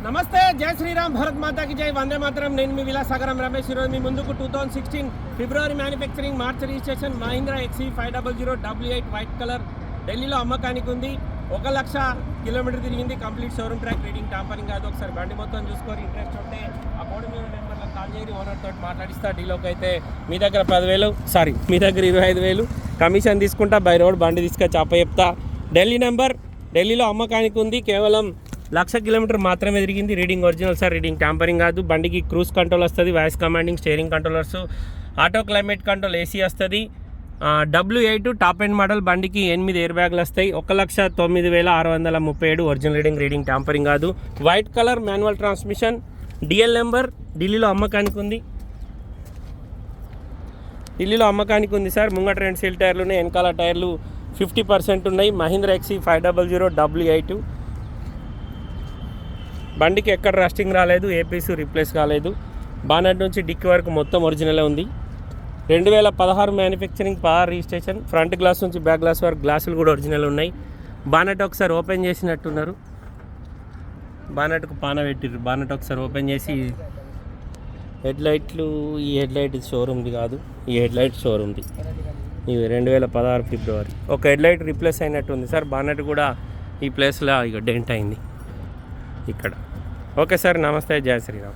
నమస్తే, జై శ్రీరామ్, భారత్ మాతాకి జై, వందే మాతరం. నేను మీ విలాసాగరం రమేష్. ఈరోజు మీ ముందుకు 2016 February manufacturing, March registration Mahindra XE500 W8 white colour ఢిల్లీలో అమ్మకానికి ఉంది. 1,00,000 కిలోమీటర్ తిరిగింది. Complete showroom track, reading tampering కాదు. ఒకసారి బండి మొత్తం చూసుకొని ఇంట్రెస్ట్ ఉంటే ఆ బోర్డు మీద నెంబర్లో కాల్ చేయండి. ఓనర్ తోటి మాట్లాడిస్తా. డీలోకి అయితే మీ దగ్గర 10,000 మీ దగ్గర 25,000 కమిషన్ తీసుకుంటా. బై రోడ్ బండి తీసుకొచ్చి చెప్తా. ఢిల్లీ నెంబర్, ఢిల్లీలో అమ్మకానికి ఉంది. కేవలం 1,00,000 కిలోమీటర్ మాత్రమే తిరిగింది. Reading original sir, reading tampering కాదు. బండికి క్రూజ్ కంట్రోల్ వస్తుంది, voice commanding, steering controllers, auto climate control, AC వస్తుంది. W8 top end model. బండికి 8 ఎయిర్ బ్యాగులు వస్తాయి. 1,09,637 ఒరిజినల్ రీడింగ్ ట్యాంపరింగ్ కాదు. White colour manual transmission. DL number, ఢిల్లీలో అమ్మకానికి ఉంది. ఢిల్లీలో అమ్మకానికి ఉంది సార్. ముంగట 2 సీల్ టైర్లు ఉన్నాయి, వెనకాల టైర్లు 50% ఉన్నాయి. Mahindra XE500 W8. బండికి ఎక్కడ రస్టింగ్ రాలేదు, ఏ పీసు రీప్లేస్ కాలేదు. బానెట్ నుంచి డిక్కి వరకు మొత్తం ఒరిజినలే ఉంది. 2016 మ్యానుఫ్యాక్చరింగ్, 16 రిజిస్ట్రేషన్. ఫ్రంట్ గ్లాస్ నుంచి బ్యాక్ గ్లాస్ వరకు గ్లాసులు కూడా ఒరిజినల్ ఉన్నాయి. బానెట్ ఒకసారి ఓపెన్ చేసినట్టున్నారు. బానెట్కు పాన పెట్టిర్రు. బానెట్ ఒకసారి ఓపెన్ చేసి హెడ్లైట్లు, ఈ హెడ్లైట్ షోరూమ్ది కాదు, ఈ హెడ్లైట్ షోరూమ్ది. ఇవి 2016 ఫిబ్రవరి. ఒక హెడ్లైట్ రీప్లేస్ అయినట్టుంది సార్. బానెట్ కూడా ఈ ప్లేస్లో ఇక డెంట్ అయింది ఇక్కడ. ఓకే సార్, నమస్తే, జై శ్రీరామ్.